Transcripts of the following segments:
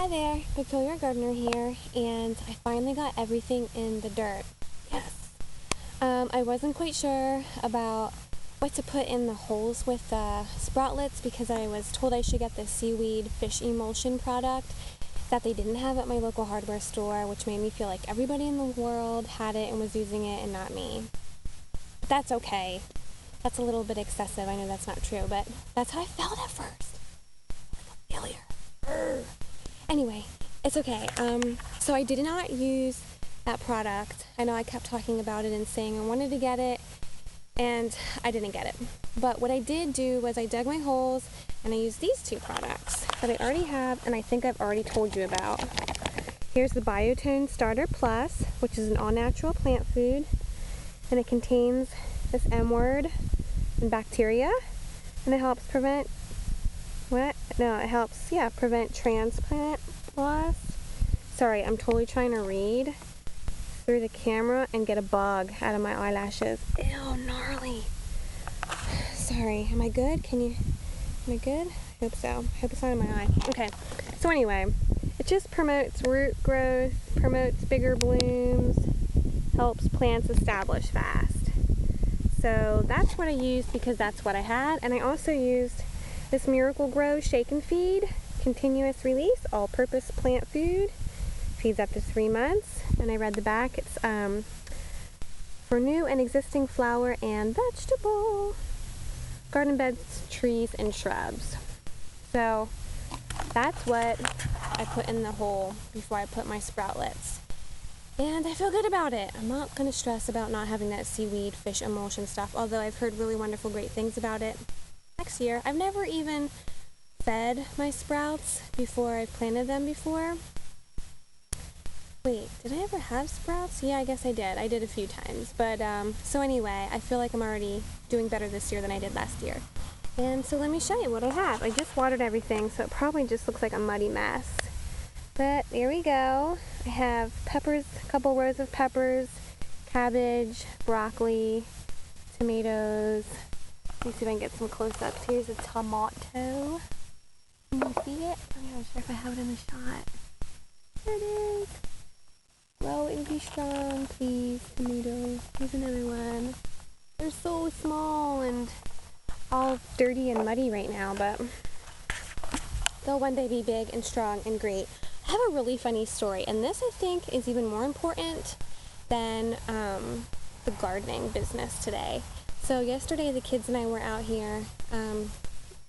Hi there, Peculiar Gardener here, and I finally got everything in the dirt. Yes. I wasn't quite sure about what to put in the holes with the sproutlets because I was told I should get the seaweed fish emulsion product that they didn't have at my local hardware store, which made me feel like everybody in the world had it and was using it and not me. But that's okay. That's a little bit excessive. I know that's not true, but that's how I felt at first. Like a failure. Anyway, it's okay. So I did not use that product. I know I kept talking about it and saying I wanted to get it, and I didn't get it. But what I did do was I dug my holes, and I used these two products that I already have, and I think I've already told you about. Here's the Biotone Starter Plus, which is an all-natural plant food, and it contains this M word and bacteria, and it helps prevent prevent transplant loss. Sorry, I'm totally trying to read through the camera and get a bug out of my eyelashes. Ew, gnarly. Sorry, am I good? Am I good? I hope so. I hope it's not in my eye. Okay, so anyway, it just promotes root growth, promotes bigger blooms, helps plants establish fast. So that's what I used because that's what I had, and I also used this Miracle Grow Shake and Feed, continuous release, all-purpose plant food. Feeds up to 3 months. And I read the back. It's for new and existing flower and vegetable garden beds, trees, and shrubs. So that's what I put in the hole before I put my sproutlets. And I feel good about it. I'm not going to stress about not having that seaweed fish emulsion stuff, although I've heard really wonderful, great things about it. Next year, I've never even fed my sprouts before I've planted them before. Wait, did I ever have sprouts? Yeah, I guess I did. I did a few times. But, so anyway, I feel like I'm already doing better this year than I did last year. And so let me show you what I have. I just watered everything, so it probably just looks like a muddy mess. But there we go. I have peppers, a couple rows of peppers, cabbage, broccoli, tomatoes. Let me see if I can get some close-ups. Here's a tomato. Can you see it? I'm not sure if I have it in the shot. There it is. Grow and be strong, please, tomatoes. Here's another one. They're so small and all dirty and muddy right now, but they'll one day be big and strong and great. I have a really funny story, and this I think is even more important than the gardening business today. So yesterday the kids and I were out here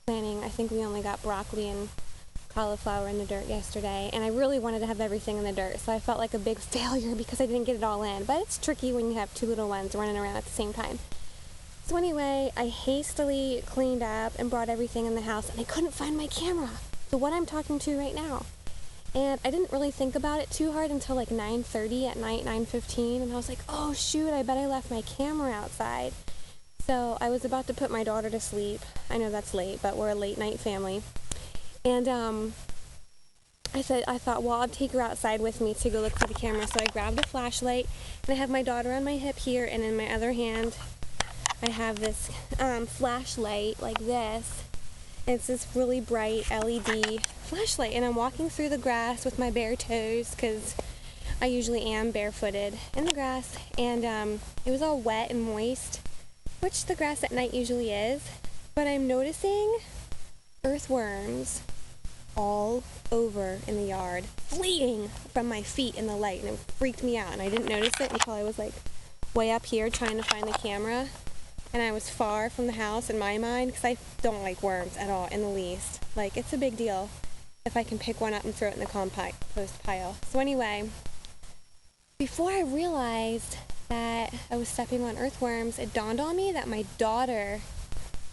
planting. I think we only got broccoli and cauliflower in the dirt yesterday, and I really wanted to have everything in the dirt, so I felt like a big failure because I didn't get it all in. But it's tricky when you have two little ones running around at the same time. So anyway, I hastily cleaned up and brought everything in the house, and I couldn't find my camera, the one I'm talking to right now. And I didn't really think about it too hard until like 9:30 at night, 9:15, and I was like, oh shoot, I bet I left my camera outside. So I was about to put my daughter to sleep. I know that's late, but we're a late night family. And I thought, well, I'll take her outside with me to go look for the camera. So I grabbed a flashlight, and I have my daughter on my hip here, and in my other hand, I have this flashlight like this. And it's this really bright LED flashlight, and I'm walking through the grass with my bare toes because I usually am barefooted in the grass, and it was all wet and moist, which the grass at night usually is, but I'm noticing earthworms all over in the yard, fleeing from my feet in the light, and it freaked me out, and I didn't notice it until I was like way up here trying to find the camera, and I was far from the house in my mind because I don't like worms at all in the least. Like, it's a big deal if I can pick one up and throw it in the compost pile. So anyway, before I realized that I was stepping on earthworms, it dawned on me that my daughter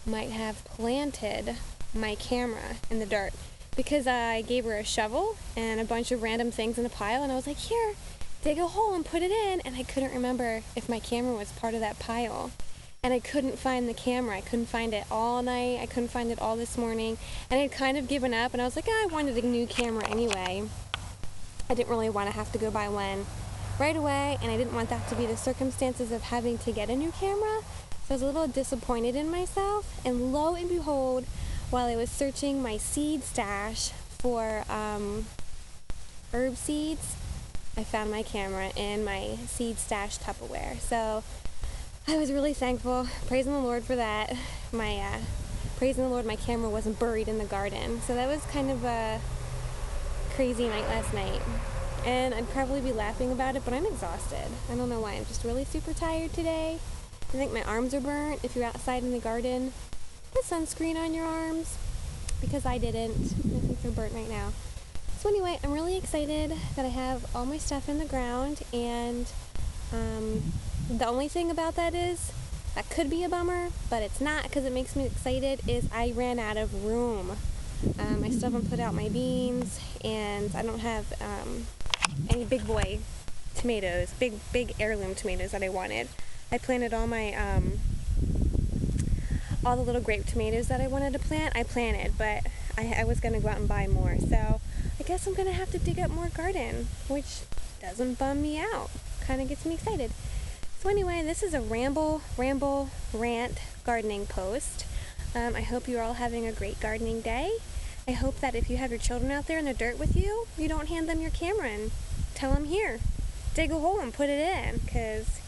might have planted my camera in the dirt because I gave her a shovel and a bunch of random things in a pile, and I was like, here, dig a hole and put it in, and I couldn't remember if my camera was part of that pile, and I couldn't find the camera. I couldn't find it all night. I couldn't find it all this morning, and I had kind of given up, and I was like, I wanted a new camera anyway. I didn't really want to have to go buy one right away, and I didn't want that to be the circumstances of having to get a new camera, so I was a little disappointed in myself, and lo and behold, while I was searching my seed stash for herb seeds, I found my camera in my seed stash Tupperware. So I was really thankful, praising the Lord for that. Praising the Lord my camera wasn't buried in the garden. So that was kind of a crazy night last night. And I'd probably be laughing about it, but I'm exhausted. I don't know why. I'm just really super tired today. I think my arms are burnt. If you're outside in the garden, put sunscreen on your arms, because I didn't. I think they're burnt right now. So anyway, I'm really excited that I have all my stuff in the ground, and the only thing about that is, that could be a bummer, but it's not, because it makes me excited, is I ran out of room. I still haven't put out my beans, and I don't have any big boy tomatoes, big heirloom tomatoes that I wanted. I planted all my all the little grape tomatoes that I wanted to plant. I planted, but I was going to go out and buy more. So I guess I'm going to have to dig up more garden, which doesn't bum me out. Kind of gets me excited. So anyway, this is a ramble, rant gardening post. I hope you're all having a great gardening day. I hope that if you have your children out there in the dirt with you, you don't hand them your camera and tell them, here, dig a hole and put it in, because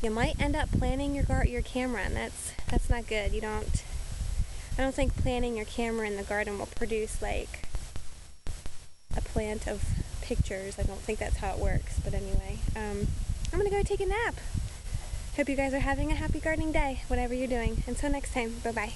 you might end up planting your camera, and that's not good. I don't think planting your camera in the garden will produce like a plant of pictures. I don't think that's how it works. But anyway, I'm gonna go take a nap. Hope you guys are having a happy gardening day, whatever you're doing. Until next time, bye-bye.